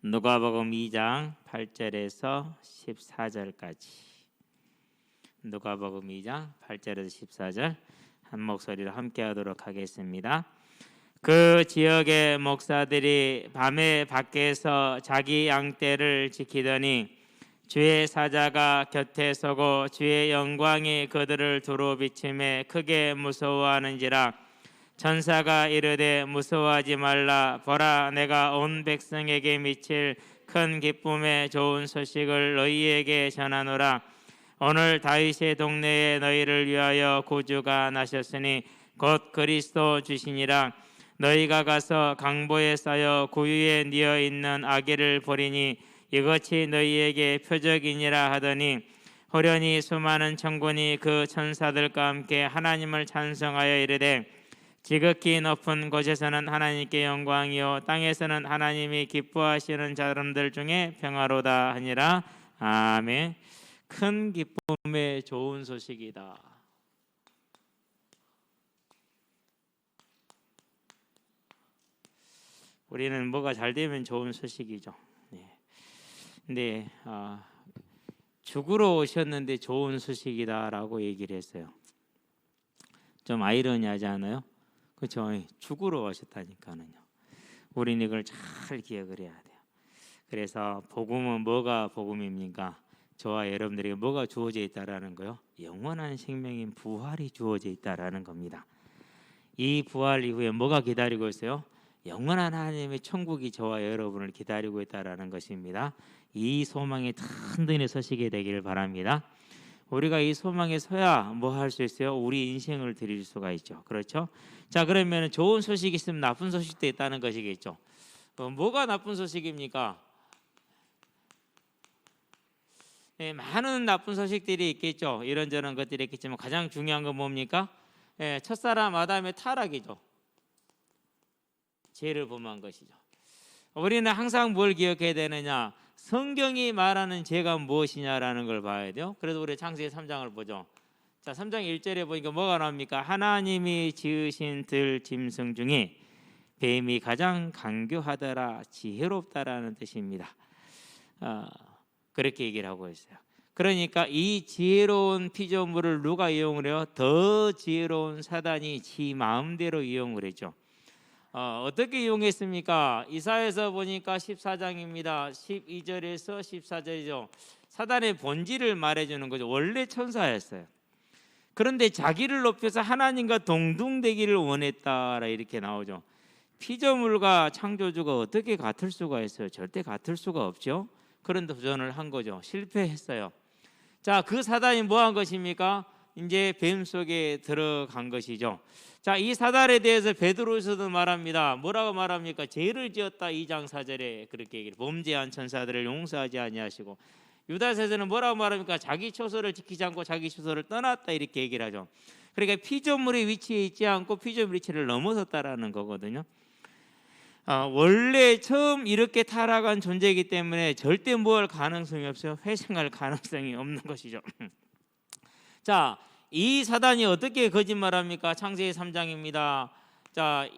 누가복음 2장 8절에서 14절까지. 누가복음 2장 8절에서 14절 한 목소리로 함께 하도록 하겠습니다. 그 지역의 목사들이 밤에 밖에서 자기 양떼를 지키더니 주의 사자가 곁에 서고 주의 영광이 그들을 두루 비침에 크게 무서워하는지라. 천사가 이르되 무서워하지 말라. 보라, 내가 온 백성에게 미칠 큰 기쁨의 좋은 소식을 너희에게 전하노라. 오늘 다윗의 동네에 너희를 위하여 구주가 나셨으니 곧 그리스도 주시니라. 너희가 가서 강보에 쌓여 구유에 뉘어 있는 아기를 보리니 이것이 너희에게 표적이니라 하더니 호련히 수많은 천군이 그 천사들과 함께 하나님을 찬송하여 이르되 지극히 높은 곳에서는 하나님께 영광이요 땅에서는 하나님이 기뻐하시는 사람들 중에 평화로다 하니라. 아멘. 큰 기쁨의 좋은 소식이다. 우리는 뭐가 잘 되면 좋은 소식이죠. 근데 죽으러 오셨는데 좋은 소식이다라고 얘기를 했어요. 좀 아이러니하지 않아요? 그렇죠? 죽으러 오셨다니까는요. 우리는 이걸 잘 기억을 해야 돼요. 그래서 복음은 뭐가 복음입니까? 저와 여러분들에게 뭐가 주어져 있다라는 거요? 영원한 생명인 부활이 주어져 있다라는 겁니다. 이 부활 이후에 뭐가 기다리고 있어요? 영원한 하나님의 천국이 저와 여러분을 기다리고 있다라는 것입니다. 이 소망에 든든히 서시게 되기를 바랍니다. 우리가 이 소망에 서야 뭐 할 수 있어요? 우리 인생을 드릴 수가 있죠. 그렇죠? 자, 그러면 좋은 소식이 있으면 나쁜 소식도 있다는 것이겠죠. 뭐가 나쁜 소식입니까? 많은 나쁜 소식들이 있겠죠. 이런저런 것들이 있겠지만 가장 중요한 건 뭡니까? 첫사람 아담의 타락이죠. 죄를 범한 것이죠. 우리는 항상 뭘 기억해야 되느냐? 성경이 말하는 죄가 무엇이냐라는 걸 봐야 돼요. 그래서 우리 창세기 3장을 보죠. 자, 3장 1절에 보니까 뭐가 나옵니까? 하나님이 지으신 들 짐승 중에 뱀이 가장 간교하더라, 지혜롭다라는 뜻입니다. 그렇게 얘기를 하고 있어요. 그러니까 이 지혜로운 피조물을 누가 이용을 해요? 더 지혜로운 사단이 지 마음대로 이용을 했죠. 어떻게 이용했습니까? 이사야서 보니까 14장입니다. 12절에서 14절이죠. 사단의 본질을 말해주는 거죠. 원래 천사였어요. 그런데 자기를 높여서 하나님과 동등되기를 원했다라 이렇게 나오죠. 피조물과 창조주가 어떻게 같을 수가 있어요? 절대 같을 수가 없죠. 그런 도전을 한 거죠. 실패했어요. 자, 그 사단이 뭐 한 것입니까? 이제 뱀 속에 들어간 것이죠. 자, 이 사단에 대해서 베드로서도 말합니다. 뭐라고 말합니까? 죄를 지었다 2장 4절에 그렇게 얘기를. 범죄한 천사들을 용서하지 아니하시고, 유다서에서는 뭐라고 말합니까? 자기 처소를 지키지 않고 자기 처소를 떠났다 이렇게 얘기를 하죠. 그러니까 피조물의 위치에 있지 않고 피조물 위치를 넘어섰다라는 거거든요. 원래 처음 이렇게 타락한 존재이기 때문에 절대 뭐 할 가능성이 없어요. 회생할 가능성이 없는 것이죠. 자, 이 사단이 어떻게 거짓말합니까? 창세기 3장입니다. 자,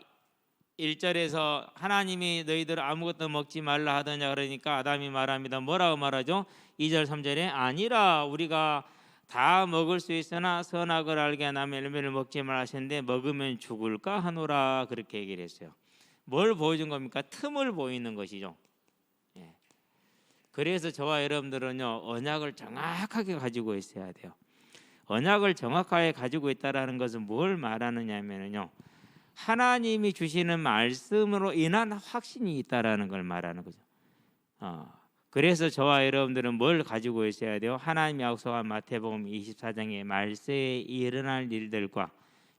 1절에서 하나님이 너희들 아무것도 먹지 말라 하더냐 그러니까 아담이 말합니다. 뭐라고 말하죠? 2절 3절에 아니라 우리가 다 먹을 수 있으나 선악을 알게 하나며 열매를 먹지 말라 하셨는데 먹으면 죽을까 하노라 그렇게 얘기를 했어요. 뭘 보여준 겁니까? 틈을 보이는 것이죠. 그래서 저와 여러분들은요, 언약을 정확하게 가지고 있어야 돼요. 언약을 정확하게 가지고 있다라는 것은 뭘 말하느냐면요, 하나님이 주시는 말씀으로 인한 확신이 있다라는 걸 말하는 거죠. 그래서 저와 여러분들은 뭘 가지고 있어야 돼요? 하나님이 약속한 마태복음 24장의 말세에 일어날 일들과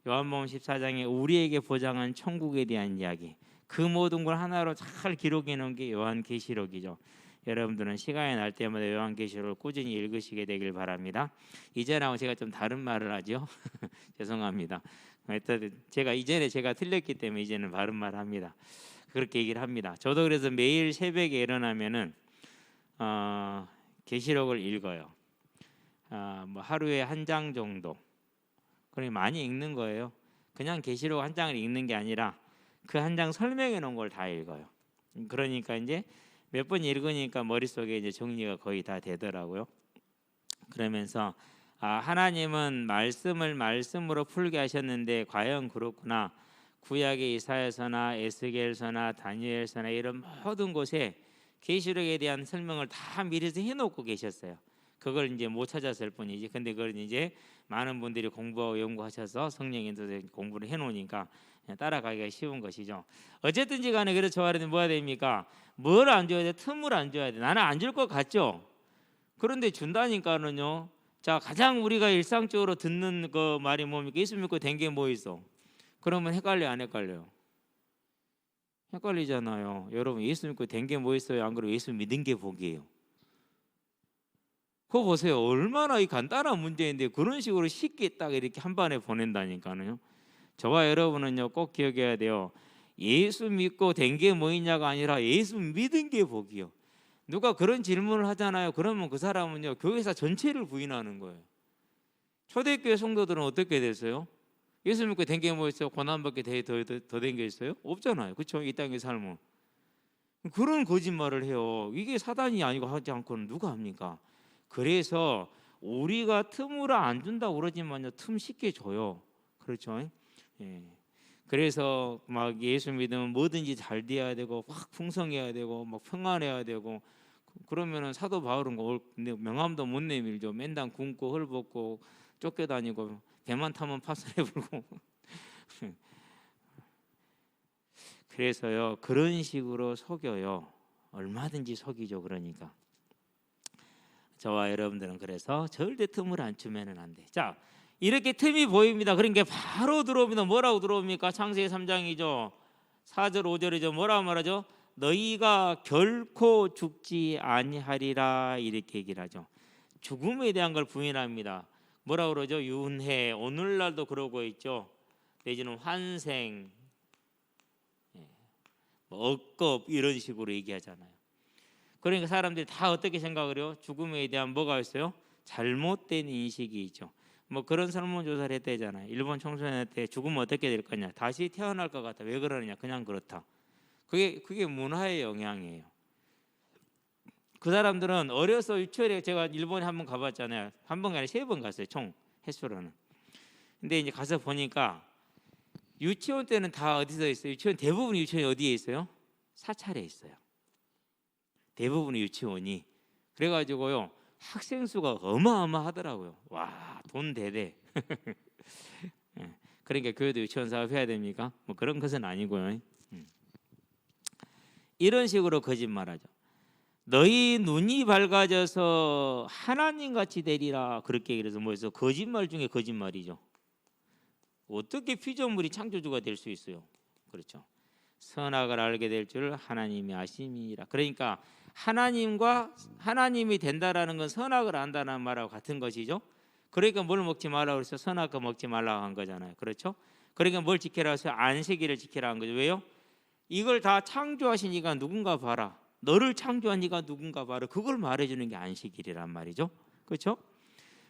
요한복음 14장에 우리에게 보장한 천국에 대한 이야기, 그 모든 걸 하나로 잘 기록해 놓은 게 요한계시록이죠. 여러분들은 시간이 날 때마다 요한계시록을 꾸준히 읽으시게 되길 바랍니다. 이전하고 제가 좀 다른 말을 하죠. 죄송합니다. 제가 이전에 제가 틀렸기 때문에 이제는 바른 말을 합니다. 그렇게 얘기를 합니다. 저도 그래서 매일 새벽에 일어나면은 계시록을 읽어요. 뭐 하루에 한 장 정도. 그러니 많이 읽는 거예요. 그냥 계시록 한 장을 읽는 게 아니라 그 한 장 설명해 놓은 걸 다 읽어요. 그러니까 이제 몇 번 읽으니까 머릿속에 이제 정리가 거의 다 되더라고요. 그러면서 하나님은 말씀을 말씀으로 풀게 하셨는데 과연 그렇구나. 구약의 이사야서나 에스겔서나 다니엘서나 이런 모든 곳에 계시록에 대한 설명을 다 미리서 해놓고 계셨어요. 그걸 이제 못 찾았을 뿐이지. 근데 그걸 이제 많은 분들이 공부하고 연구하셔서 성령의 인도에 공부를 해놓으니까 따라가기가 쉬운 것이죠. 어쨌든지 간에 그래서 저한테 뭐가 됩니까? 뭘 안 줘야 돼? 틈을 안 줘야 돼. 나는 안 줄 것 같죠? 그런데 준다니까는요. 자, 가장 우리가 일상적으로 듣는 그 말이 뭡니까? 예수 믿고 된 게 뭐 있어? 그러면 헷갈려 안 헷갈려요? 헷갈리잖아요. 여러분 예수 믿고 된 게 뭐 있어요? 안 그래도 예수 믿은 게 복이에요. 그거 보세요. 얼마나 이 간단한 문제인데 그런 식으로 쉽게 딱 이렇게 한 번에 보낸다니까요. 저와 여러분은요 꼭 기억해야 돼요. 예수 믿고 된 게 뭐있냐가 아니라 예수 믿은 게 복이요. 누가 그런 질문을 하잖아요. 그러면 그 사람은요 교회사 전체를 부인하는 거예요. 초대교회 성도들은 어떻게 됐어요? 예수 믿고 된 게 뭐 있어요? 고난받게 더 된 게 있어요? 없잖아요. 그렇죠? 이 땅의 삶은. 그런 거짓말을 해요. 이게 사단이 아니고 하지 않고는 누가 합니까? 그래서 우리가 틈으로 안 준다고 그러지만요 틈 쉽게 줘요. 그렇죠? 예. 그래서 막 예수 믿으면 뭐든지 잘 돼야 되고 확 풍성해야 되고 막 평안해야 되고 그러면은 사도 바울은 명함도 못 내밀죠. 맨날 굶고 헐벗고 쫓겨다니고 배만 타면 파선해 불고 그래서요 그런 식으로 속여요. 얼마든지 속이죠. 그러니까 저와 여러분들은 그래서 절대 틈을 안 주면은 안 돼. 자, 이렇게 틈이 보입니다. 그러니까 바로 들어옵니다. 뭐라고 들어옵니까? 창세기 3장이죠. 4절 5절이죠. 뭐라고 말하죠? 너희가 결코 죽지 아니하리라 이렇게 얘기를 하죠. 죽음에 대한 걸 부인합니다. 뭐라고 그러죠? 윤회, 오늘날도 그러고 있죠. 내지는 환생, 억겁 이런 식으로 얘기하잖아요. 그러니까 사람들이 다 어떻게 생각을 해요? 죽음에 대한 뭐가 있어요? 잘못된 인식이 있죠. 뭐 그런 설문조사를 했대잖아요. 일본 청소년한테 죽으면 어떻게 될 거냐? 다시 태어날 것 같아. 왜 그러느냐? 그냥 그렇다. 그게 문화의 영향이에요. 그 사람들은 어려서 유치원에 제가 일본에 한번 가봤잖아요. 한 번가 아니라 3번 갔어요. 총 횟수로는. 근데 이제 가서 보니까 유치원 때는 다 어디서 있어요? 대부분 유치원이 어디에 있어요? 사찰에 있어요. 대부분의 유치원이. 그래가지고요 학생 수가 어마어마하더라고요. 와, 돈 대대. 그러니까 교회도 유치원 사업 해야 됩니까? 뭐 그런 것은 아니고요. 이런 식으로 거짓말하죠. 너희 눈이 밝아져서 하나님같이 되리라 그렇게 그래서 뭐해서 거짓말 중에 거짓말이죠. 어떻게 피조물이 창조주가 될 수 있어요? 그렇죠. 선악을 알게 될 줄 하나님이 아심이라. 그러니까 하나님이 된다라는 건 선악을 안다는 말하고 같은 것이죠. 그러니까 뭘 먹지 말라고 해서 선악과 먹지 말라고 한 거잖아요. 그렇죠? 그러니까 뭘 지키라 해서 안식일을 지키라 한 거죠. 왜요? 이걸 다 창조하신 이가 누군가 봐라. 너를 창조한 이가 누군가 봐라. 그걸 말해주는 게 안식일이란 말이죠. 그렇죠?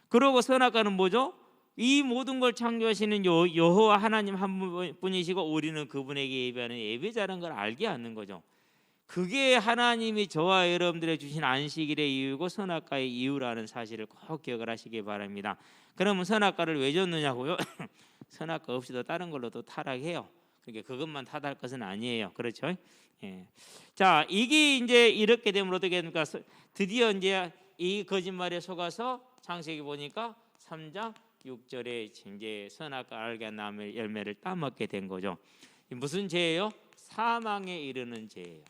그러고 선악과는 뭐죠? 이 모든 걸 창조하시는 여호와 하나님 한 분이시고 우리는 그분에게 예배하는 예배자라는 걸 알게 하는 거죠. 그게 하나님이 저와 여러분들의 주신 안식일의 이유고 선악과의 이유라는 사실을 꼭 기억을 하시기 바랍니다. 그러면 선악과를 왜 줬느냐고요? 선악과 없이도 다른 걸로도 타락해요. 그러니까 그것만 탓할 것은 아니에요. 그렇죠? 예. 자, 이게 이제 이렇게 되면 어떻게 됩니까? 드디어 이제 이 거짓말에 속아서 창세기 보니까 3장 6절에 이제 선악과 알게 한 나무의 열매를 따먹게 된 거죠. 무슨 죄예요? 사망에 이르는 죄예요.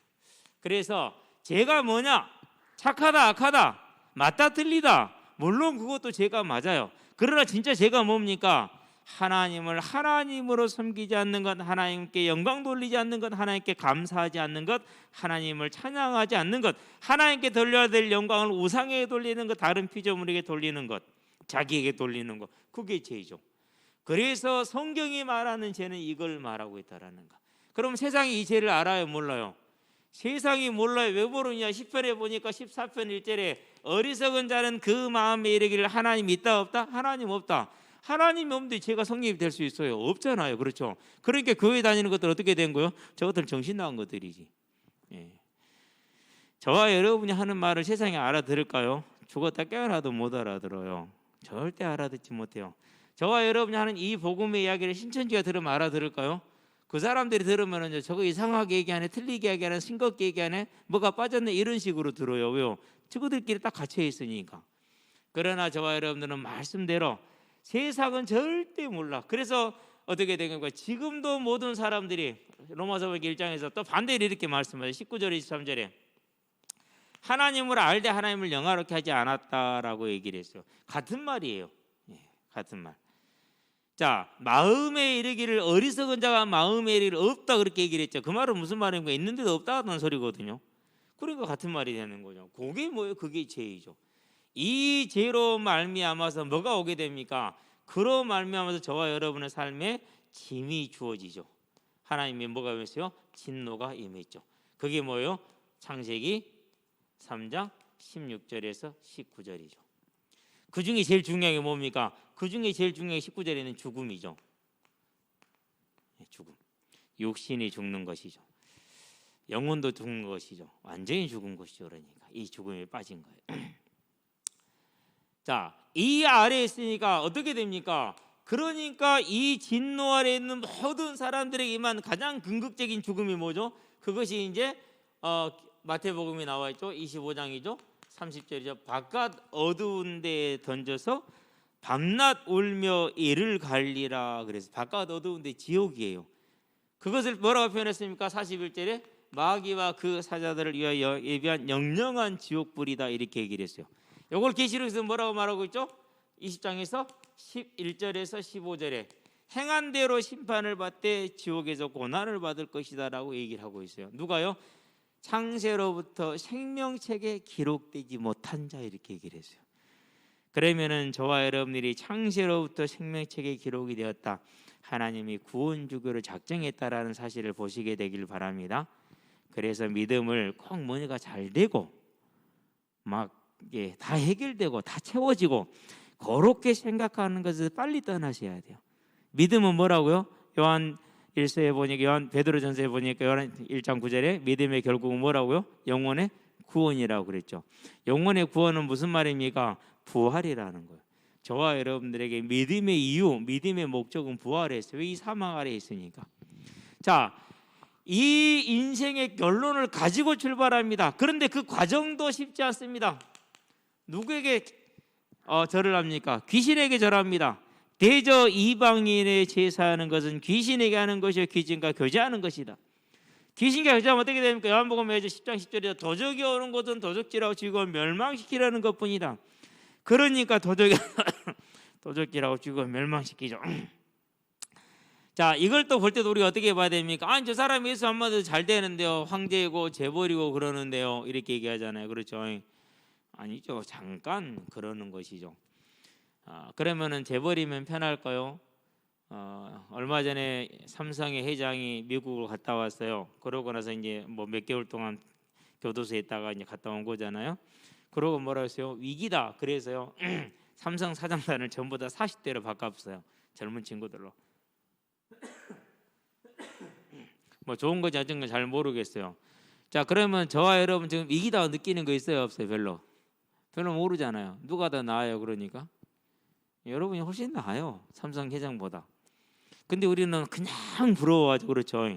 그래서 죄가 뭐냐? 착하다, 악하다, 맞다, 틀리다. 물론 그것도 죄가 맞아요. 그러나 진짜 죄가 뭡니까? 하나님을 하나님으로 섬기지 않는 것, 하나님께 영광 돌리지 않는 것, 하나님께 감사하지 않는 것, 하나님을 찬양하지 않는 것, 하나님께 돌려야 될 영광을 우상에게 돌리는 것, 다른 피조물에게 돌리는 것, 자기에게 돌리는 것, 그게 죄죠. 그래서 성경이 말하는 죄는 이걸 말하고 있다라는 거. 그럼 세상이 이 죄를 알아요, 몰라요? 세상이 몰라요. 왜 모르냐? 10편에 보니까 14편 1절에 어리석은 자는 그 마음에 이르기를 하나님 있다 없다? 하나님 없다. 하나님이 없는데 죄가 성립이 될 수 있어요? 없잖아요. 그렇죠? 그러니까 교회 다니는 것들 어떻게 된 거예요? 저것들 정신 나간 것들이지. 예. 저와 여러분이 하는 말을 세상이 알아들을까요? 죽었다 깨어나도 못 알아들어요. 절대 알아듣지 못해요. 저와 여러분이 하는 이 복음의 이야기를 신천지가 들으면 알아들을까요? 그 사람들이 들으면 저거 이상하게 얘기하네, 틀리게 얘기하네, 싱겁게 얘기하네, 뭐가 빠졌네, 이런 식으로 들어요. 왜요? 저거들끼리 딱 갇혀 있으니까. 그러나 저와 여러분들은 말씀대로 세상은 절대 몰라. 그래서 어떻게 된 건가? 지금도 모든 사람들이 로마서 1장에서 또 반대로 이렇게 말씀하죠. 19절 23절에 하나님을 알되 하나님을 영화롭게 하지 않았다라고 얘기를 했어요. 같은 말이에요. 같은 말. 자, 마음에 이르기를 어리석은 자가 마음에 이르기를 없다 그렇게 얘기를 했죠. 그 말은 무슨 말인가? 있는데도 없다는 소리거든요. 그러니까 같은 말이 되는 거죠. 그게 뭐예요? 그게 죄이죠. 이 죄로 말미암아서 뭐가 오게 됩니까? 그로 말미암아서 저와 여러분의 삶에 짐이 주어지죠. 하나님이 뭐가 임했어요? 진노가 임했죠. 그게 뭐예요? 창세기 3장 16절에서 19절이죠. 그 중에 제일 중요한 게 뭡니까? 그 중에 제일 중요한 게 19절에는 죽음이죠. 죽음. 육신이 죽는 것이죠. 영혼도 죽는 것이죠. 완전히 죽은 것이죠. 그러니까 이 죽음에 빠진 거예요. 자, 이 아래에 있으니까 어떻게 됩니까? 그러니까 이 진노 아래에 있는 모든 사람들에게만 가장 궁극적인 죽음이 뭐죠? 그것이 이제 마태복음에 나와 있죠. 25장이죠. 30절이죠. 바깥 어두운 데에 던져서 밤낮 울며 이를 갈리라. 그래서 바깥 어두운 데 지옥이에요. 그것을 뭐라고 표현했습니까? 41절에 마귀와 그 사자들을 위하여 예비한 영영한 지옥불이다 이렇게 얘기를 했어요. 이걸 계시록에서 뭐라고 말하고 있죠? 20장에서 11절에서 15절에 행한 대로 심판을 받되 지옥에서 고난을 받을 것이다 라고 얘기를 하고 있어요. 누가요? 창세로부터 생명책에 기록되지 못한 자 이렇게 얘기를 했어요. 그러면은 저와 여러분들이 창세로부터 생명책에 기록이 되었다. 하나님이 구원주교를 작정했다라는 사실을 보시게 되길 바랍니다. 그래서 믿음을 꼭 뭐가 잘 되고 막 다 해결되고 다 채워지고 그렇게 생각하는 것을 빨리 떠나셔야 돼요. 믿음은 뭐라고요? 요한 1서에 보니까 요한 베드로전서에 보니까 요한 1장 9절에 믿음의 결국은 뭐라고요? 영혼의 구원이라고 그랬죠. 영혼의 구원은 무슨 말입니까? 부활이라는 거예요. 저와 여러분들에게 믿음의 이유, 믿음의 목적은 부활에 있어요. 이 사망 아래에 있으니까. 자, 이 인생의 결론을 가지고 출발합니다. 그런데 그 과정도 쉽지 않습니다. 누구에게 절을 합니까? 귀신에게 절합니다. 대저 이방인의 제사하는 것은 귀신에게 하는 것이요 귀신과 교제하는 것이다. 귀신과 교제하면 어떻게 됩니까? 요한복음 10장 10절에 도적이 오는 곳은 도적질하고 죽이고 멸망시키라는 것뿐이다. 그러니까 도적질하고 죽이고 멸망시키죠. 자, 이걸 또 볼 때도 우리가 어떻게 봐야 됩니까? 아니 저 사람이 예수 안 믿어도 잘 되는데요, 황제이고 재벌이고 그러는데요 이렇게 얘기하잖아요. 그렇죠? 아니죠. 잠깐 그러는 것이죠. 그러면은 재벌이면 편할까요? 얼마 전에 삼성의 회장이 미국을 갔다 왔어요. 그러고 나서 이제 뭐 몇 개월 동안 교도소에 있다가 이제 갔다 온 거잖아요. 그러고 뭐라 했어요? 위기다. 그래서요 삼성 사장단을 전부 다 40대로 바꿨어요. 젊은 친구들로. 뭐 좋은 건지 나쁜 건지 잘 모르겠어요. 자, 그러면 저와 여러분 지금 위기다 느끼는 거 있어요? 없어요? 별로 모르잖아요. 누가 더 나아요? 그러니까 여러분이 훨씬 나아요. 삼성 회장보다. 근데 우리는 그냥 부러워하죠. 그렇죠?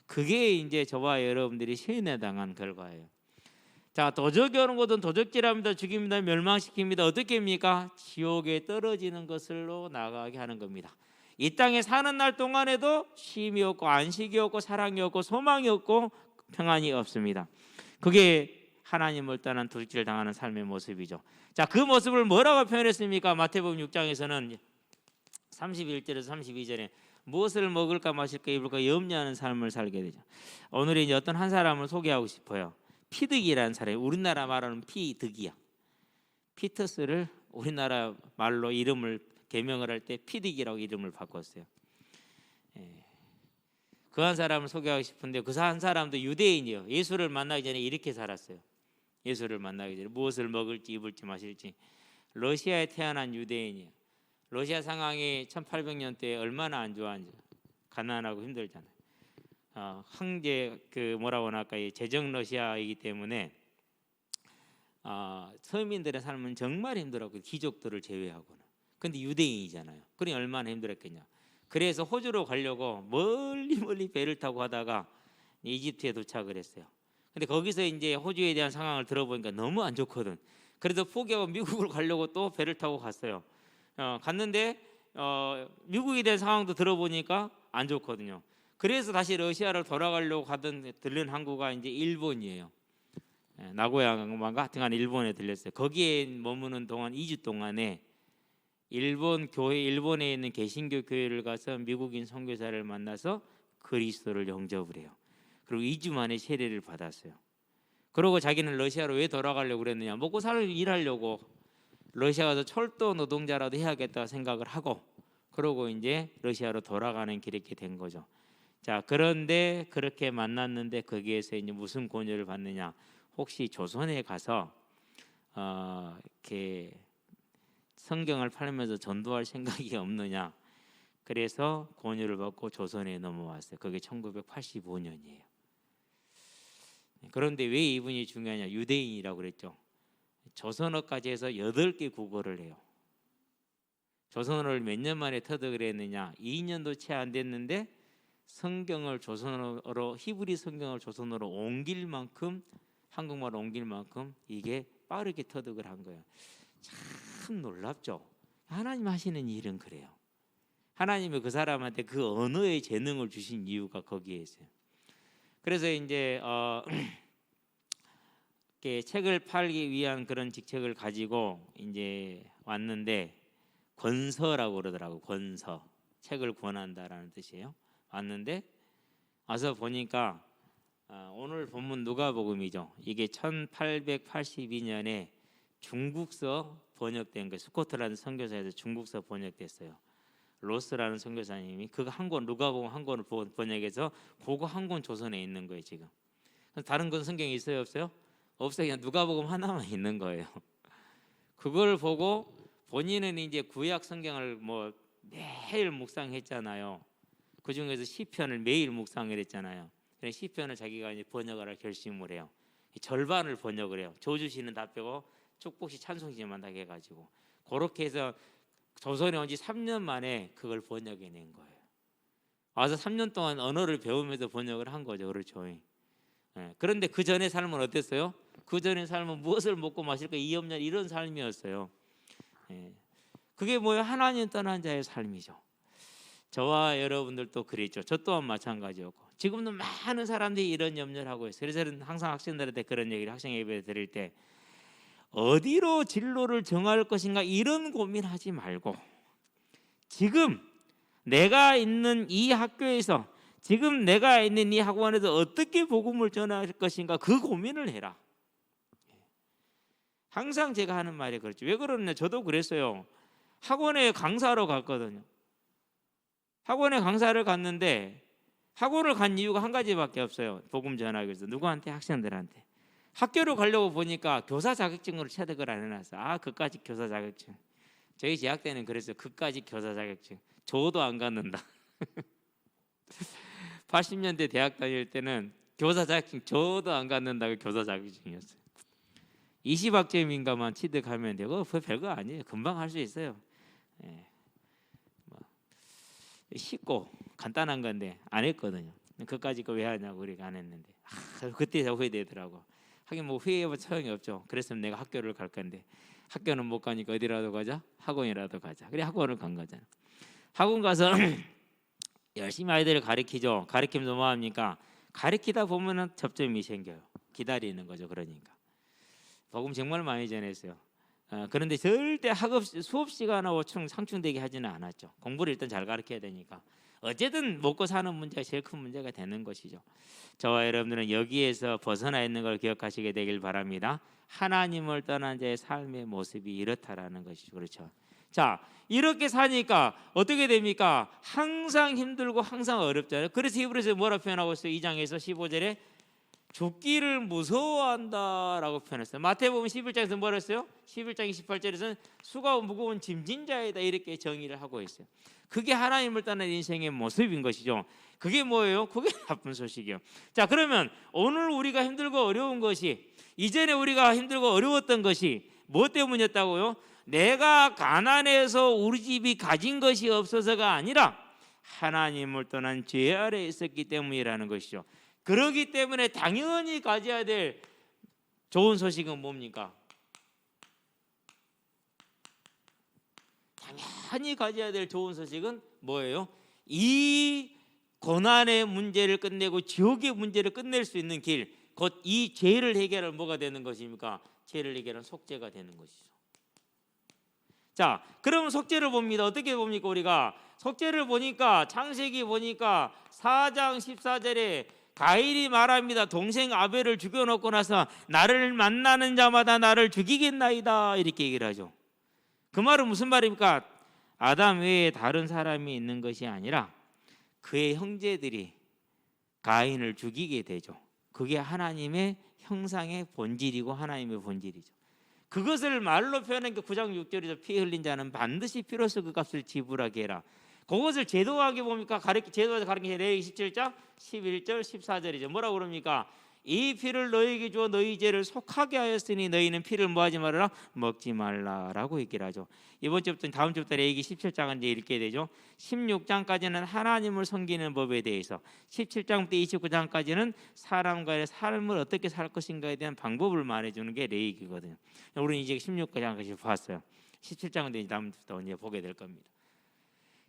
그게 이제 저와 여러분들이 세뇌 당한 결과예요. 자, 도적이 오는 것은 도적질합니다. 죽입니다. 멸망시킵니다. 어떻게 합니까? 지옥에 떨어지는 것으로 나가게 하는 겁니다. 이 땅에 사는 날 동안에도 쉼이 없고 안식이 없고 사랑이 없고 소망이 없고 평안이 없습니다. 그게 하나님을 떠난 도적질 당하는 삶의 모습이죠. 자, 그 모습을 뭐라고 표현했습니까? 마태복음 6장에서는 31절에서 32절에 무엇을 먹을까 마실까 입을까 염려하는 삶을 살게 되죠. 오늘 이제 어떤 한 사람을 소개하고 싶어요. 피득이라는 사람이 우리나라 말하는 피득이야. 피터스를 우리나라 말로 이름을 개명을 할 때 피득이라고 이름을 바꿨어요. 그 한 사람을 소개하고 싶은데 그 한 사람도 유대인이요. 예수를 만나기 전에 이렇게 살았어요. 예수를 만나기 전에 무엇을 먹을지 입을지 마실지. 러시아에 태어난 유대인이에요. 러시아 상황이 1800년대에 얼마나 안 좋아한지, 가난하고 힘들잖아요. 황제 그 뭐라고 할까, 재정 러시아이기 때문에 서민들의 삶은 정말 힘들었고 귀족들을 제외하고는. 근데 유대인이잖아요. 그러니 얼마나 힘들었겠냐. 그래서 호주로 가려고 멀리 배를 타고 하다가 이집트에 도착을 했어요. 근데 거기서 이제 호주에 대한 상황을 들어보니까 너무 안 좋거든. 그래서 포기하고 미국으로 가려고 또 배를 타고 갔어요. 갔는데 미국에 대한 상황도 들어보니까 안 좋거든요. 그래서 다시 러시아로 돌아가려고 들른 항구가 이제 일본이에요. 나고야인가 하여튼간 일본에 들렸어요. 거기에 머무는 동안 2주 동안에 일본에 있는 개신교 교회를 가서 미국인 선교사를 만나서 그리스도를 영접을 해요. 그리고 2주 만에 세례를 받았어요. 그러고 자기는 러시아로 왜 돌아가려고 그랬느냐, 먹고 일하려고 러시아 가서 철도 노동자라도 해야겠다 생각을 하고, 그러고 이제 러시아로 돌아가는 길에 이렇게 된 거죠. 자, 그런데 그렇게 만났는데 거기에서 이제 무슨 권유를 받느냐, 혹시 조선에 가서 이렇게 성경을 팔면서 전도할 생각이 없느냐. 그래서 권유를 받고 조선에 넘어왔어요. 그게 1985년이에요. 그런데 왜 이분이 중요하냐, 유대인이라고 그랬죠. 조선어까지 해서 8개 국어를 해요. 조선어를 몇 년 만에 터득을 했느냐, 2년도 채 안 됐는데 성경을 조선어로, 히브리 성경을 조선어로 옮길 만큼, 한국말로 옮길 만큼 이게 빠르게 터득을 한 거예요. 참 놀랍죠. 하나님 하시는 일은 그래요. 하나님이 그 사람한테 그 언어의 재능을 주신 이유가 거기에 있어요. 그래서 이제 책을 팔기 위한 그런 직책을 가지고 이제 왔는데, 권서라고 그러더라고. 권서, 책을 권한다라는 뜻이에요. 왔는데 와서 보니까 오늘 본문 누가복음이죠. 이게 1882년에 중국서 번역된 거, 스코틀랜드 선교사에서 중국서 번역됐어요. 로스라는 선교사님이 그 한 권, 누가복음 한 권을 번역해서 그거 한 권 조선에 있는 거예요 지금. 다른 건 성경에 있어요, 없어요? 없어요. 그냥 누가복음 하나만 있는 거예요. 그걸 보고 본인은 이제 구약 성경을 뭐 매일 묵상했잖아요. 그 중에서 시편을 매일 묵상을 했잖아요. 그래서 시편을 자기가 이제 번역을 할 결심을 해요. 절반을 번역을 해요. 조주시는 다 빼고 축복시 찬송시만 다 해가지고, 그렇게 해서 조선에 온 지 3년 만에 그걸 번역해낸 거예요. 와서 3년 동안 언어를 배우면서 번역을 한 거죠. 그렇죠. 그런데 그 전에 삶은 어땠어요? 그 전에 삶은 무엇을 먹고 마실까 이 없냐, 이런 삶이었어요. 그게 뭐예요? 하나님 떠난 자의 삶이죠. 저와 여러분들도 그랬죠. 저 또한 마찬가지였고, 지금도 많은 사람들이 이런 염려를 하고 있어요. 그래서 저는 항상 학생들한테 그런 얘기를, 학생 예배 드릴 때 어디로 진로를 정할 것인가 이런 고민하지 말고, 지금 내가 있는 이 학교에서, 지금 내가 있는 이 학원에서 어떻게 복음을 전할 것인가, 그 고민을 해라. 항상 제가 하는 말이 그렇죠. 왜 그러느냐, 저도 그랬어요. 학원에 강사로 갔거든요. 학원에 강사를 갔는데 학원을 간 이유가 한 가지밖에 없어요. 복음 전하기 위해서. 누구한테? 학생들한테. 학교를 가려고 보니까 교사 자격증으로 취득을 안 해놨어. 그까짓 교사 자격증. 저희 재학 때는 그랬어요. 그까짓 교사 자격증. 저도 안 갖는다. 80년대 대학 다닐 때는 교사 자격증 저도 안 갖는다고 교사 자격증이었어요. 20학점인가만 취득하면 되고, 별거 아니에요. 금방 할 수 있어요. 쉽고 간단한 건데 안 했거든요. 그까짓 거 왜 하냐고 우리가 안 했는데, 그때 후회되더라고. 하긴 뭐 후회해봐 소용이 없죠. 그랬으면 내가 학교를 갈 건데, 학교는 못 가니까 어디라도 가자, 학원이라도 가자. 그래 학원을 간 거잖아. 학원 가서 열심히 아이들을 가르치죠. 가르치면서 뭐 합니까? 가르치다 보면은 접점이 생겨요. 기다리는 거죠. 그러니까 복음 정말 많이 전했어요. 그런데 절대 수업 시간하고 상충되게 하지는 않았죠. 공부를 일단 잘 가르쳐야 되니까. 어쨌든 먹고 사는 문제가 제일 큰 문제가 되는 것이죠. 저와 여러분들은 여기에서 벗어나 있는 걸 기억하시게 되길 바랍니다. 하나님을 떠난 자의 삶의 모습이 이렇다라는 것이죠. 그렇죠. 자, 이렇게 사니까 어떻게 됩니까? 항상 힘들고 항상 어렵잖아요. 그래서 히브리서에 뭐라 표현하고 있어요? 2장에서 15절에 죽기를 무서워한다라고 표현했어요. 마태복음 11장에서 뭐라 했어요? 11장 28절에서는 수가 무거운 짐진 자이다 이렇게 정의를 하고 있어요. 그게 하나님을 떠난 인생의 모습인 것이죠. 그게 뭐예요? 그게 나쁜 소식이에요. 자, 그러면 오늘 우리가 힘들고 어려운 것이, 이전에 우리가 힘들고 어려웠던 것이 뭐 때문이었다고요? 내가 가난해서 우리 집이 가진 것이 없어서가 아니라 하나님을 떠난 죄 아래에 있었기 때문이라는 것이죠. 그렇기 때문에 당연히 가져야 될 좋은 소식은 뭡니까? 당연히 가져야 될 좋은 소식은 뭐예요? 이 고난의 문제를 끝내고 지옥의 문제를 끝낼 수 있는 길, 곧 이 죄를 해결할 뭐가 되는 것입니까? 죄를 해결한 속죄가 되는 것이죠. 자, 그러면 속죄를 봅니다. 어떻게 봅니까? 우리가 속죄를 보니까 창세기 보니까 4장 14절에 가인이 말합니다. 동생 아벨을 죽여놓고 나서 나를 만나는 자마다 나를 죽이겠나이다 이렇게 얘기를 하죠. 그 말은 무슨 말입니까? 아담 외에 다른 사람이 있는 것이 아니라 그의 형제들이 가인을 죽이게 되죠. 그게 하나님의 형상의 본질이고 하나님의 본질이죠. 그것을 말로 표현한 게 9장 6절이죠. 피 흘린 자는 반드시 피로써 그 값을 지불하게 해라. 그것을 제도하게 뭡니까? 제도에서 가르치는 레위기 17장 11절 14절이죠. 뭐라고 그럽니까? 이 피를 너희에게 주어 너희 죄를 속하게 하였으니 너희는 피를 뭐하지 말아라? 먹지 말라라고 얘기를 하죠. 이번 주부터 다음 주부터 레위기 17장은 이제 읽게 되죠. 16장까지는 하나님을 섬기는 법에 대해서, 17장부터 29장까지는 사람과의 삶을 어떻게 살 것인가에 대한 방법을 말해주는 게 레위기거든요. 우리는 이제 16장까지 봤어요. 17장은 다음부터 이제 보게 될 겁니다.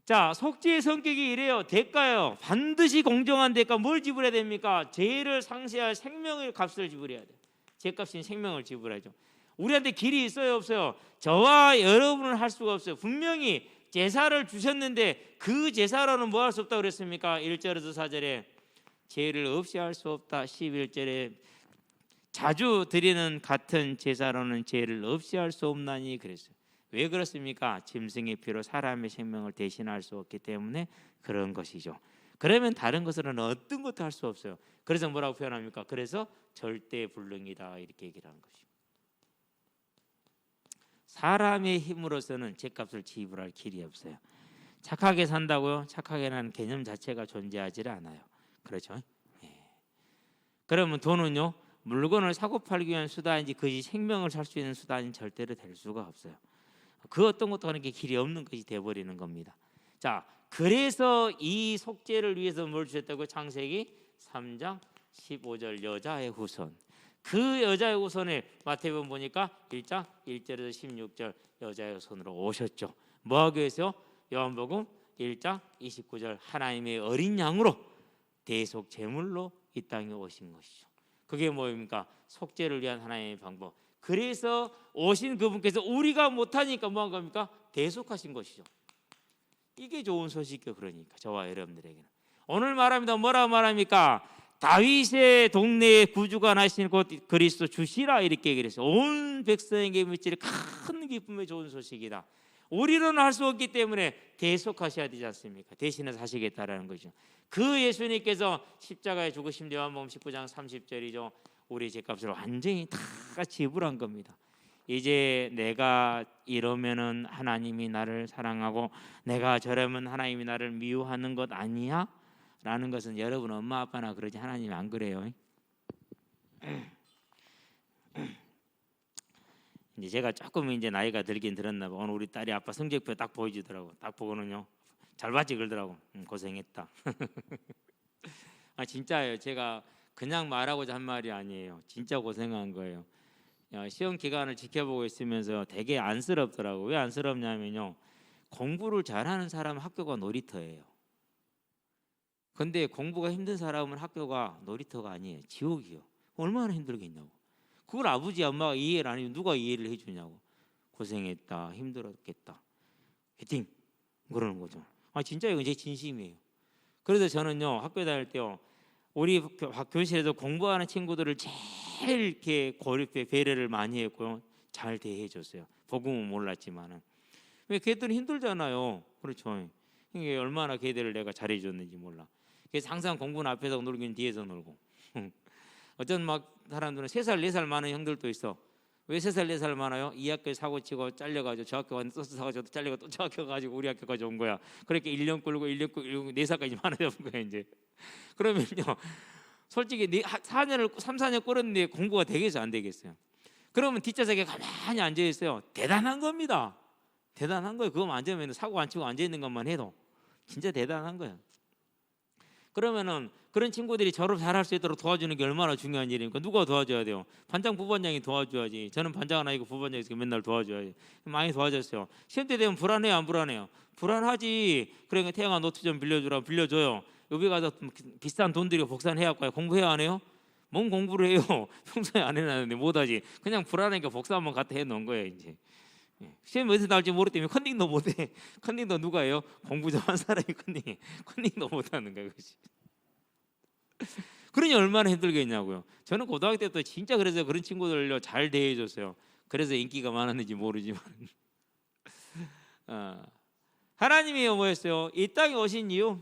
자, 속죄의 성격이 이래요. 대가요. 반드시 공정한 대가. 뭘 지불해야 됩니까? 죄를 상쇄할 생명의 값을 지불해야 돼요. 죄값인 생명을 지불하죠. 우리한테 길이 있어요, 없어요? 저와 여러분은 할 수가 없어요. 분명히 제사를 주셨는데 그 제사로는 뭐 할 수 없다고 그랬습니까? 1절에서 4절에 죄를 없이 할 수 없다. 11절에 자주 드리는 같은 제사로는 죄를 없이 할 수 없나니 그랬어요. 왜 그렇습니까? 짐승의 피로 사람의 생명을 대신할 수 없기 때문에 그런 것이죠. 그러면 다른 것으로는 어떤 것도 할 수 없어요. 그래서 뭐라고 표현합니까? 그래서 절대 불능이다 이렇게 얘기를 하는 것입니다. 사람의 힘으로서는 죄값을 지불할 길이 없어요. 착하게 산다고요? 착하게라는 개념 자체가 존재하지 않아요. 그렇죠? 예. 그러면 돈은요? 물건을 사고 팔기 위한 수단인지 그것이 생명을 살 수 있는 수단인 절대로 될 수가 없어요. 그 어떤 것도 하는 게 길이 없는 것이 되어버리는 겁니다. 자, 그래서 이 속죄를 위해서 뭘 주셨다고? 창세기 3장 15절 여자의 후손. 그 여자의 후손을 마태복음 보니까 1장 1절에서 16절 여자의 후손으로 오셨죠. 뭐하기 위해서요? 요한복음 1장 29절 하나님의 어린 양으로 대속 제물로 이 땅에 오신 것이죠. 그게 뭐입니까? 속죄를 위한 하나님의 방법. 그래서 오신 그분께서 우리가 못하니까 뭐한 겁니까? 대속하신 것이죠. 이게 좋은 소식이요. 그러니까 저와 여러분들에게는 오늘 말합니다. 뭐라고 말합니까? 다윗의 동네에 구주가 나신 곧 그리스도 주시라 이렇게 얘기를 했어요. 온 백성에게 미칠 큰 기쁨의 좋은 소식이다. 우리는 할 수 없기 때문에 대속하셔야 되지 않습니까? 대신해서 하시겠다라는 거죠. 그 예수님께서 십자가에 죽으신 요한복음 19장 30절이죠. 우리 죄값을 완전히 다 지불한 겁니다. 이제 내가 이러면은 하나님이 나를 사랑하고 내가 저러면 하나님이 나를 미워하는 것 아니야? 라는 것은 여러분 엄마 아빠나 그러지 하나님이 안 그래요. 이제 제가 조금 이제 나이가 들긴 들었나 봐. 오늘 우리 딸이 아빠 성적표 딱 보여주더라고. 딱 보고는요. 잘 봤지 그러더라고. 고생했다. 아 진짜예요. 제가 그냥 말하고자 한 말이 아니에요. 진짜 고생한 거예요. 시험 기간을 지켜보고 있으면서 되게 안쓰럽더라고. 왜 안쓰럽냐면요. 공부를 잘하는 사람은 학교가 놀이터예요. 근데 공부가 힘든 사람은 학교가 놀이터가 아니에요. 지옥이요. 얼마나 힘들겠냐고. 그걸 아버지 엄마가 이해를 안 해주면 누가 이해를 해주냐고. 고생했다. 힘들었겠다. 화이팅! 그러는 거죠. 아 진짜 이건 제 진심이에요. 그래서 저는요. 학교 다닐 때요. 우리 교실에서 공부하는 친구들을 제일 이렇게 배려를 많이 했고요. 잘 대해줬어요. 복음은 몰랐지만은. 왜 걔들은 힘들잖아요. 그렇죠. 이게 얼마나 걔들을 내가 잘해줬는지 몰라. 그래서 항상 공부는 앞에서 놀긴 뒤에서 놀고. 어떤 막 사람들은 3살 4살 많은 형들도 있어. 왜 3살 4살 많아요? 이 학교에 사고 치고 잘려가지고 저 학교 왔는데 또 사고 또 잘리고 또 저 학교 가지고 우리 학교까지 온 거야. 그렇게 1년 끌고 1년 끌고 4살까지 많아져본 거야 이제. 그러면요 솔직히 4년을 3, 4년 끌었는데 공부가 되겠어요 안 되겠어요? 그러면 뒷좌석에 가만히 앉아 있어요. 대단한 겁니다. 대단한 거예요. 그거 앉으면 사고 안 치고 앉아 있는 것만 해도 진짜 대단한 거예요. 그러면은 그런 친구들이 졸업 잘할 수 있도록 도와주는 게 얼마나 중요한 일입니까? 누가 도와줘야 돼요? 반장 부반장이 도와줘야지. 저는 반장은 아니고 부반장이 맨날 도와줘야지. 많이 도와줬어요. 시험 때 되면 불안해요 안 불안해요? 불안하지. 그러니까 태영아 노트 좀 빌려주라. 빌려줘요. 여기 가서 비싼 돈 들이고 복사해야 할 거야. 공부해야 안 해요? 뭔 공부를 해요? 평소에 안 해놨는데 못하지. 그냥 불안하니까 복사 한번 갖다 해놓은 거예요 이제. 시험이 어디서 나올지 모르기 때문에 컨닝도 못해. 컨닝도 누가 해요? 공부 좀 한 사람이 컨닝도 못하는 거예요. 그러니 얼마나 힘들겠냐고요. 저는 고등학교 때부터 진짜 그래서 그런 친구들을 잘 대해줬어요. 그래서 인기가 많았는지 모르지만 하나님이 뭐였어요? 이 땅에 오신 이유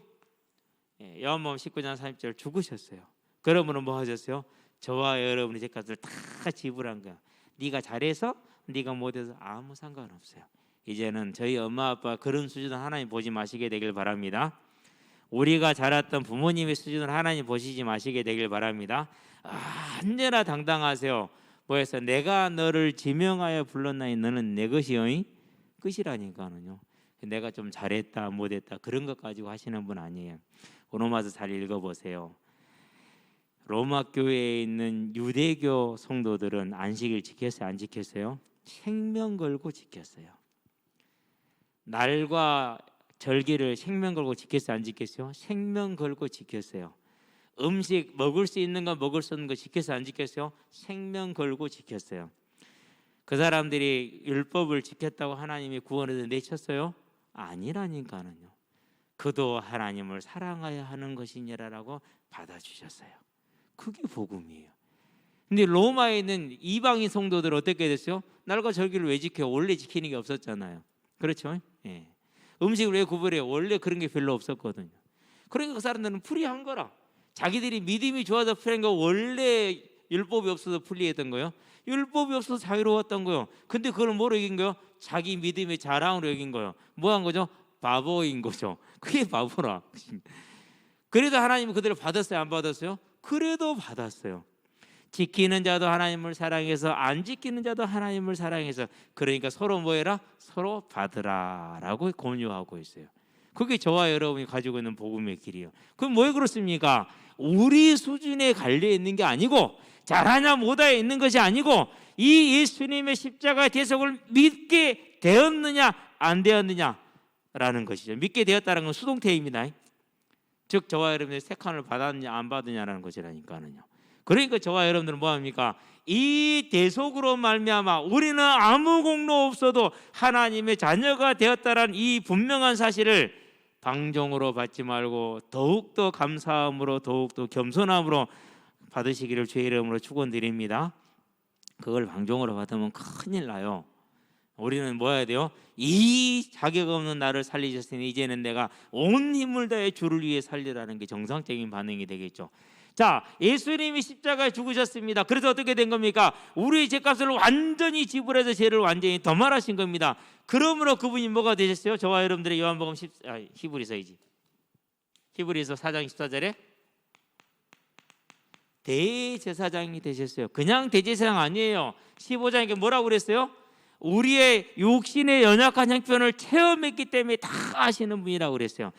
요한복음 19장 30절 죽으셨어요. 그러므로 뭐 하셨어요? 저와 여러분의 죄값을 다 지불한 거야. 네가 잘해서 네가 못해서 아무 상관없어요. 이제는 저희 엄마 아빠 그런 수준을 하나님 보지 마시게 되길 바랍니다. 우리가 자랐던 부모님의 수준을 하나님 보시지 마시게 되길 바랍니다. 언제나 당당하세요. 뭐해서 내가 너를 지명하여 불렀나니 너는 내 것이요 끝이라니까는요. 내가 좀 잘했다 못했다 그런 것 가지고 하시는 분 아니에요. 로마서 잘 읽어보세요. 로마 교회에 있는 유대교 성도들은 안식일 지켰어요 안 지켰어요? 생명 걸고 지켰어요. 날과 절기를 생명 걸고 지켰어요 안 지켰어요? 생명 걸고 지켰어요. 음식 먹을 수 있는 거 먹을 수 없는 거 지켰어요 안 지켰어요? 생명 걸고 지켰어요. 그 사람들이 율법을 지켰다고 하나님이 구원해서 내쳤어요? 아니라니까는요. 그도 하나님을 사랑하여 하는 것이니라라고 받아주셨어요. 그게 복음이에요. 근데 로마에 있는 이방인 성도들 어떻게 됐어요? 날과 절기를 왜 지켜요? 원래 지키는 게 없었잖아요. 그렇죠? 예. 음식을 왜 구별해요? 원래 그런 게 별로 없었거든요. 그러니까 그 사람들은 풀이한 거라. 자기들이 믿음이 좋아서 풀이한 거 원래 율법이 없어서 풀리했던 거예요. 율법이 없어서 자유로웠던 거예요. 근데 그걸 뭐로 여긴 거예요? 자기 믿음의 자랑으로 여긴 거예요. 뭐 한 거죠? 바보인 거죠. 그게 바보라. 그래도 하나님은 그들을 받았어요? 안 받았어요? 그래도 받았어요. 지키는 자도 하나님을 사랑해서 안 지키는 자도 하나님을 사랑해서 그러니까 서로 뭐해라? 서로 받으라 라고 권유하고 있어요. 그게 저와 여러분이 가지고 있는 복음의 길이에요. 그럼 왜 그렇습니까? 우리 수준에 갈려 있는 게 아니고 잘하냐 못하냐 있는 것이 아니고 이 예수님의 십자가의 대속을 믿게 되었느냐 안 되었느냐라는 것이죠. 믿게 되었다는 건 수동태입니다. 즉 저와 여러분의 택함을 받았느냐 안 받느냐라는 것이라니까는요. 그러니까 저와 여러분들은 뭐합니까? 이 대속으로 말미암아 우리는 아무 공로 없어도 하나님의 자녀가 되었다라는 이 분명한 사실을 방종으로 받지 말고 더욱더 감사함으로 더욱더 겸손함으로 받으시기를 주의 이름으로 축원드립니다. 그걸 방종으로 받으면 큰일 나요. 우리는 뭐 해야 돼요? 이 자격 없는 나를 살리셨으니 이제는 내가 온 힘을 다해 주를 위해 살리라는 게 정상적인 반응이 되겠죠. 자, 예수님이 십자가에 죽으셨습니다. 그래서 어떻게 된 겁니까? 우리의 죄값을 완전히 지불해서 죄를 완전히 덤말하신 겁니다. 그러므로 그분이 뭐가 되셨어요? 저와 여러분들의 요한복음 히브리서이지. 히브리서 4장 14절에 대제사장이 되셨어요. 그냥 대제사장 아니에요. 15장에 뭐라고 그랬어요? 우리의 육신의 연약한 형편을 체험했기 때문에 다 아시는 분이라고 그랬어요.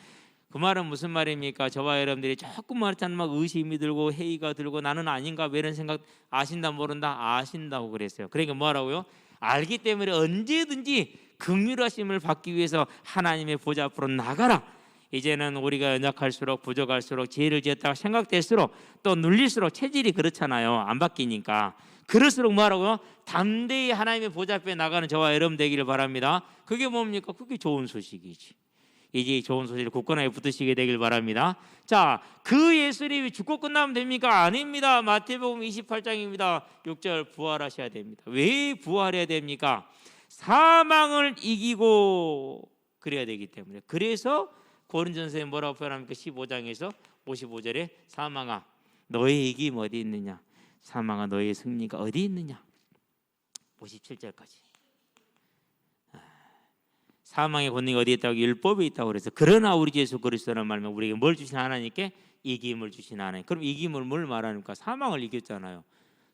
그 말은 무슨 말입니까? 저와 여러분들이 조금만 했잖아요. 막 의심이 들고 회의가 들고 나는 아닌가 이런 생각 아신다 모른다 아신다고 그랬어요. 그러니까 뭐라고요? 알기 때문에 언제든지 긍휼하심을 받기 위해서 하나님의 보좌 앞으로 나가라. 이제는 우리가 연약할수록 부족할수록 죄를 지었다고 생각될수록 또 눌릴수록 체질이 그렇잖아요. 안 바뀌니까. 그럴수록 뭐하라고요? 담대히 하나님의 보좌 앞에 나가는 저와 여러분 되기를 바랍니다. 그게 뭡니까? 그게 좋은 소식이지. 이제 좋은 소식을 굳건하게 붙드시게 되길 바랍니다. 자, 그 예수님이 죽고 끝나면 됩니까? 아닙니다. 마태복음 28장입니다. 6절 부활하셔야 됩니다. 왜 부활해야 됩니까? 사망을 이기고 그래야 되기 때문에. 그래서 고린전서에 뭐라고 표현합니까? 15장에서 55절에 사망아 너의 이김 어디 있느냐? 사망아 너의 승리가 어디 있느냐. 57절까지. 사망의 권능이 어디에 있다고? 율법에 있다고 그래서 그러나 우리 주 예수 그리스도라는 말면 우리에게 뭘 주신 하나님께 이김을 주신 하나님. 그럼 이김을 뭘 말하니까? 사망을 이겼잖아요.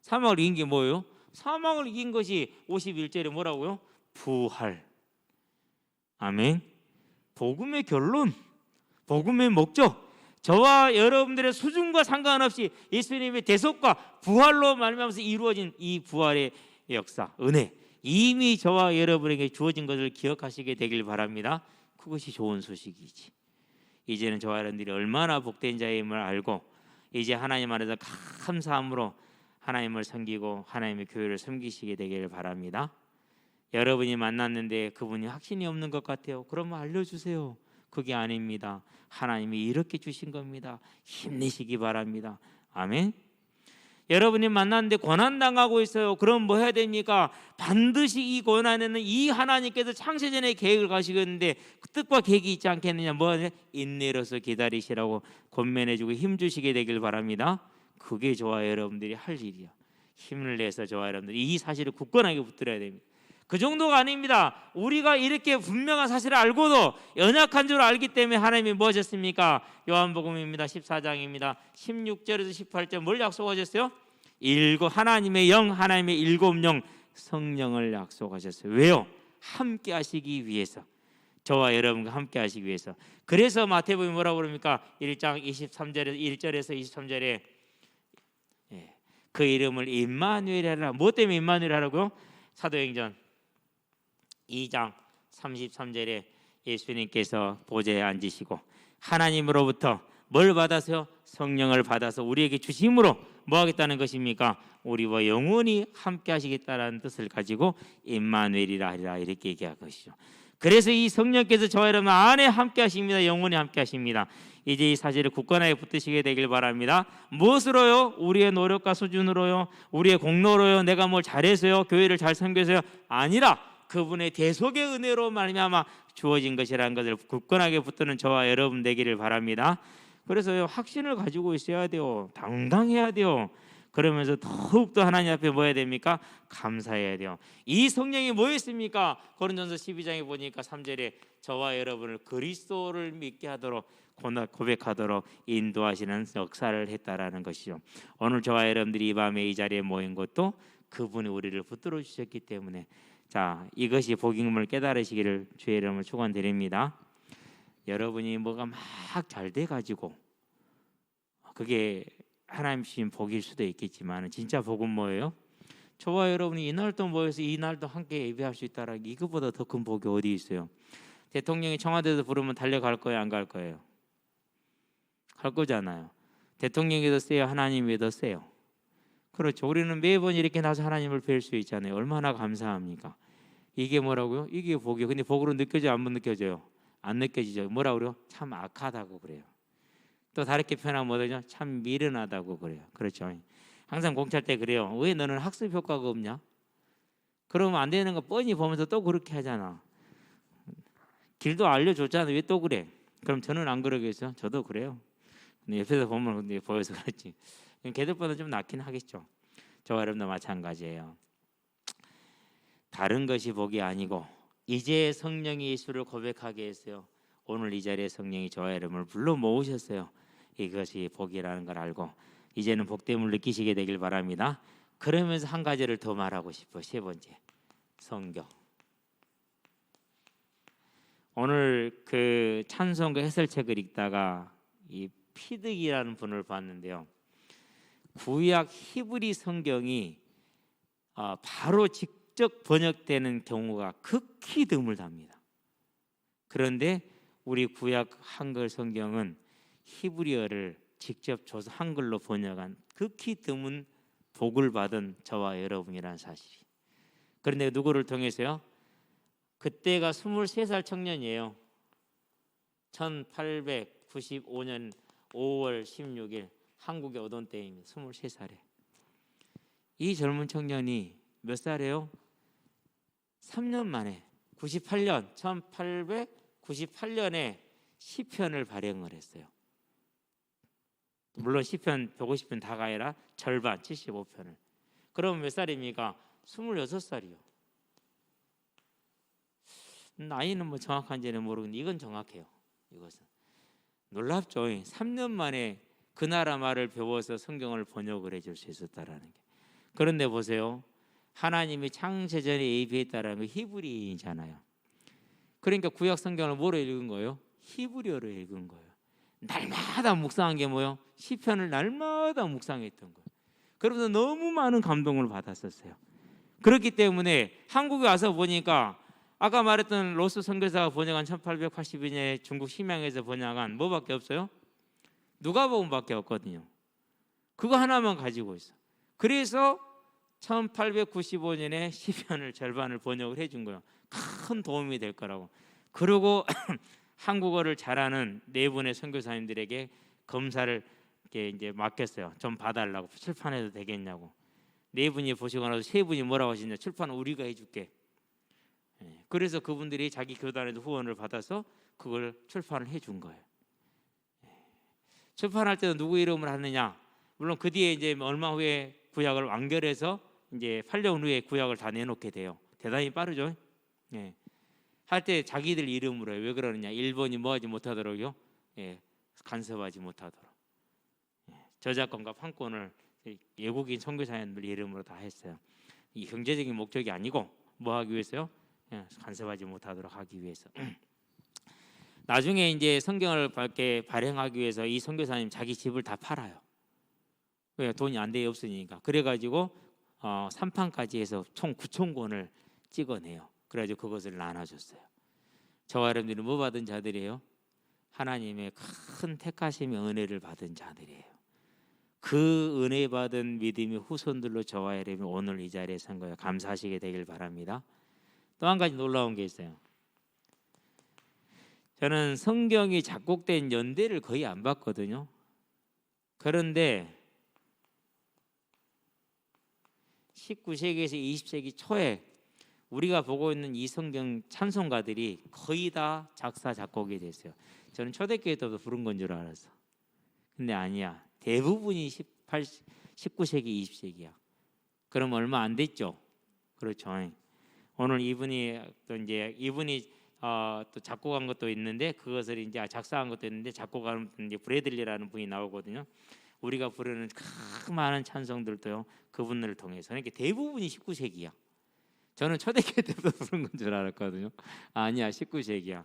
사망을 이긴 게 뭐예요? 사망을 이긴 것이 51절에 뭐라고요? 부활. 아멘. 복음의 결론, 복음의 목적, 저와 여러분들의 수준과 상관없이 예수님의 대속과 부활로 말미암아서 이루어진 이 부활의 역사, 은혜, 이미 저와 여러분에게 주어진 것을 기억하시게 되길 바랍니다. 그것이 좋은 소식이지. 이제는 저와 여러분들이 얼마나 복된 자임을 알고 이제 하나님 안에서 감사함으로 하나님을 섬기고 하나님의 교회를 섬기시게 되길 바랍니다. 여러분이 만났는데 그분이 확신이 없는 것 같아요. 그러면 알려주세요. 그게 아닙니다. 하나님이 이렇게 주신 겁니다. 힘내시기 바랍니다. 아멘. 여러분이 만났는데 고난당하고 있어요. 그럼 뭐 해야 됩니까? 반드시 이 고난에는 이 하나님께서 창세전에 계획을 가시겠는데 그 뜻과 계획이 있지 않겠느냐. 뭐 인내로서 기다리시라고 권면해주고 힘주시게 되길 바랍니다. 그게 저와 여러분들이 할 일이야. 힘을 내서 저와 여러분들이 이 사실을 굳건하게 붙들어야 됩니다. 그 정도가 아닙니다. 우리가 이렇게 분명한 사실을 알고도 연약한 줄 알기 때문에 하나님이 뭐 하셨습니까? 요한복음입니다. 14장입니다. 16절에서 18절 뭘 약속하셨어요? 하나님의 영, 하나님의 일곱 영, 성령을 약속하셨어요. 왜요? 함께 하시기 위해서. 저와 여러분과 함께 하시기 위해서. 그래서 마태복음이 뭐라고 그럽니까? 1장 23절에서 1절에서 23절에 그 이름을 임마누엘이라. 뭐 때문에 임마누엘이라고요? 사도행전 2장 33절에 예수님께서 보좌에 앉으시고 하나님으로부터 뭘 받아서요? 성령을 받아서 우리에게 주심으로 뭐 하겠다는 것입니까? 우리와 영원히 함께 하시겠다라는 뜻을 가지고 임마누엘이라 하리라 이렇게 얘기한 것이죠. 그래서 이 성령께서 저와 여러분 안에 함께 하십니다. 영원히 함께 하십니다. 이제 이 사실을 굳건하게 붙드시게 되길 바랍니다. 무엇으로요? 우리의 노력과 수준으로요? 우리의 공로로요? 내가 뭘 잘해서요? 교회를 잘 섬겨서요? 아니라 그분의 대속의 은혜로 말미암아 주어진 것이라는 것을 굳건하게 붙드는 저와 여러분 되기를 바랍니다. 그래서 확신을 가지고 있어야 돼요. 당당해야 돼요. 그러면서 더욱더 하나님 앞에 뭐 해야 됩니까? 감사해야 돼요. 이 성령이 뭐였습니까? 고린도전서 12장에 보니까 3절에 저와 여러분을 그리스도를 믿게 하도록 고백하도록 인도하시는 역사를 했다라는 것이죠. 오늘 저와 여러분들이 이 밤에 이 자리에 모인 것도 그분이 우리를 붙들어 주셨기 때문에 자, 이것이 복음을 깨달으시기를 주의 이름으로 축원드립니다. 여러분이 뭐가 막 잘 돼 가지고 그게 하나님 주신 복일 수도 있겠지만 진짜 복은 뭐예요? 저와 여러분이 이날도 모여서 이날도 함께 예배할 수 있다라 이거보다 더 큰 복이 어디 있어요? 대통령이 청와대에서 부르면 달려갈 거예요, 안 갈 거예요? 갈 거잖아요. 대통령이 더 세요, 하나님이 더 세요? 그렇죠. 우리는 매번 이렇게 나서 하나님을 뵐 수 있잖아요. 얼마나 감사합니까? 이게 뭐라고요? 이게 복이에요. 근데 복으로 느껴져요, 안 느껴져요? 안 느껴지죠. 뭐라고 그래요? 참 악하다고 그래요. 또 다르게 표현하면 뭐죠? 참 미련하다고 그래요. 그렇죠. 항상 공차할 때 그래요. 왜 너는 학습 효과가 없냐? 그러면 안 되는 거 뻔히 보면서 또 그렇게 하잖아. 길도 알려줬잖아. 왜 또 그래? 그럼 저는 안 그러겠어요? 저도 그래요. 근데 옆에서 보면 보여서 그렇지. 걔들보다 좀 낫긴 하겠죠. 저와 여러분도 마찬가지예요. 다른 것이 복이 아니고 이제 성령이 예수를 고백하게 했어요. 오늘 이 자리에 성령이 저와 여러분을 불러 모으셨어요. 이것이 복이라는 걸 알고 이제는 복됨을 느끼시게 되길 바랍니다. 그러면서 한 가지를 더 말하고 싶어. 세 번째, 성경. 오늘 그 찬송가 해설책을 읽다가 이 피득이라는 분을 봤는데요. 구약 히브리 성경이 바로 직접 번역되는 경우가 극히 드물답니다. 그런데 우리 구약 한글 성경은 히브리어를 직접 줘서 한글로 번역한 극히 드문 복을 받은 저와 여러분이라는 사실이. 그런데 누구를 통해서요? 그때가 23살 청년이에요. 1895년 5월 16일 한국에 오던 때입니다. 23살에. 이 젊은 청년이 몇 살이에요? 3년 만에 1898년에 시편을 발행을 했어요. 물론 시편 150편 다가 아니라 절반 75편을. 그러면 몇 살입니까? 26살이요. 나이는 뭐 정확한지는 모르겠는데 이건 정확해요. 이것은 놀랍죠. 3년 만에 그 나라 말을 배워서 성경을 번역을 해줄 수 있었다라는 게. 그런데 보세요. 하나님이 창세전에 예비했다라는 게 히브리인이잖아요. 그러니까 구약 성경을 뭐로 읽은 거예요? 히브리어로 읽은 거예요. 날마다 묵상한 게 뭐예요? 시편을 날마다 묵상했던 거예요. 그러면서 너무 많은 감동을 받았었어요. 그렇기 때문에 한국에 와서 보니까 아까 말했던 로스 선교사가 번역한 1882년에 중국 심양에서 번역한 뭐밖에 없어요? 누가복음밖에 없거든요. 그거 하나만 가지고 있어. 그래서 1895년에 시편을 절반을 번역을 해준 거예요. 큰 도움이 될 거라고. 그리고 한국어를 잘하는 네 분의 선교사님들에게 검사를 이제 맡겼어요. 좀 봐달라고. 출판해도 되겠냐고. 네 분이 보시고 나서 세 분이 뭐라고 하시냐? 출판은 우리가 해줄게. 그래서 그분들이 자기 교단에도 후원을 받아서 그걸 출판을 해준 거예요. 출판할 때도 누구 이름을 하느냐? 물론 그 뒤에 이제 얼마 후에 구약을 완결해서 이제 8년 후에 구약을 다 내놓게 돼요. 대단히 빠르죠. 할 때 자기들 이름으로 해요. 왜 그러느냐? 일본이 뭐하지 못하도록요. 간섭하지 못하도록. 저작권과 판권을 외국인 선교사님들 이름으로 다 했어요. 이 경제적인 목적이 아니고 뭐 하기 위해서요? 간섭하지 못하도록 하기 위해서. 나중에 이제 성경을 밝게 발행하기 위해서 이 선교사님 자기 집을 다 팔아요. 왜? 돈이 안 돼 없으니까. 그래가지고 3판까지 해서 총 9,000권을 찍어내요. 그래가지고 그것을 나눠줬어요. 저와 여러분들은 뭐 받은 자들이에요? 하나님의 큰 택하심의 은혜를 받은 자들이에요. 그 은혜 받은 믿음의 후손들로 저와 여러분이 오늘 이 자리에 선 거예요. 감사하시게 되길 바랍니다. 또 한 가지 놀라운 게 있어요. 저는 성경이 작곡된 연대를 거의 안 봤거든요. 그런데 19세기에서 20세기 초에 우리가 보고 있는 이 성경 찬송가들이 거의 다 작사 작곡이 됐어요. 저는 초대교회 때도 부른 건 줄 알았어. 근데 아니야. 대부분이 19세기 20세기야. 그럼 얼마 안 됐죠. 그렇죠. 오늘 이분이 또 작곡한 것도 있는데 그것을 이제 작사한 것도 있는데 작곡한 이제 브래들리라는 분이 나오거든요. 우리가 부르는 그 많은 찬송들도요 그분들을 통해서. 그러니까 대부분이 19세기야. 저는 초대교회 때부터 부른 건 줄 알았거든요. 아니야, 19세기야.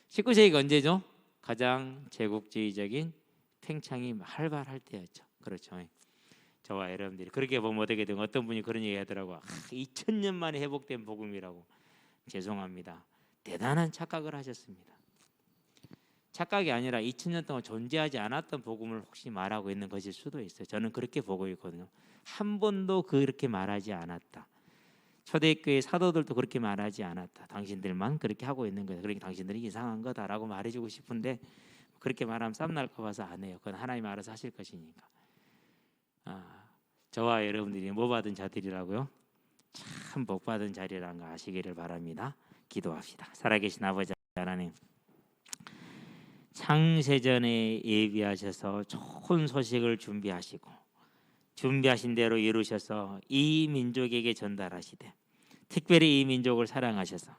19세기가 언제죠? 가장 제국주의적인 팽창이 활발할 때였죠. 그렇죠. 저와 여러분들이 그렇게 보면 어떻게 되면 어떤 분이 그런 얘기 하더라고. 2000년 만에 회복된 복음이라고. 죄송합니다. 대단한 착각을 하셨습니다. 착각이 아니라 2000년 동안 존재하지 않았던 복음을 혹시 말하고 있는 것일 수도 있어요. 저는 그렇게 보고 있거든요. 한 번도 그렇게 말하지 않았다. 초대교회 사도들도 그렇게 말하지 않았다. 당신들만 그렇게 하고 있는 거다. 그러니까 당신들이 이상한 거다라고 말해주고 싶은데 그렇게 말하면 쌈날까 봐서 안 해요. 그건 하나님 알아서 하실 것이니까. 저와 여러분들이 뭐 받은 자들이라고요? 참 복 받은 자리라는 거 아시기를 바랍니다. 기도합시다. 살아계신 아버지 하나님, 창세전에 예비하셔서 좋은 소식을 준비하신 대로 이루셔서 이 민족에게 전달하시되 특별히 이 민족을 사랑하셔서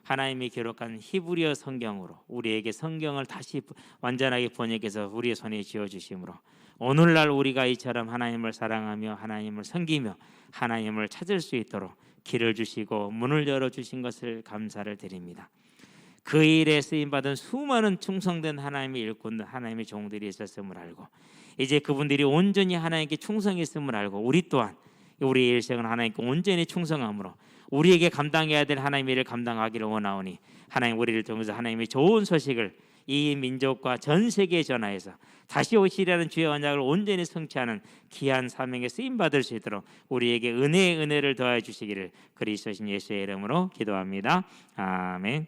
하나님이 기록한 히브리어 성경으로 우리에게 성경을 다시 완전하게 번역해서 우리의 손에 쥐어주심으로 오늘날 우리가 이처럼 하나님을 사랑하며 하나님을 섬기며 하나님을 찾을 수 있도록 길을 주시고 문을 열어주신 것을 감사를 드립니다. 그 일에 쓰임받은 수많은 충성된 하나님의 일꾼들, 하나님의 종들이 있었음을 알고 이제 그분들이 온전히 하나님께 충성했음을 알고 우리 또한 우리의 일생을 하나님께 온전히 충성함으로 우리에게 감당해야 될 하나님의 일을 감당하기를 원하오니 하나님 우리를 통해서 하나님의 좋은 소식을 이 민족과 전 세계에 전하여서 다시 오시려는 주의 언약을 온전히 성취하는 귀한 사명에 쓰임받을 수 있도록 우리에게 은혜를 더하여 주시기를 그리스도신 예수의 이름으로 기도합니다. 아멘.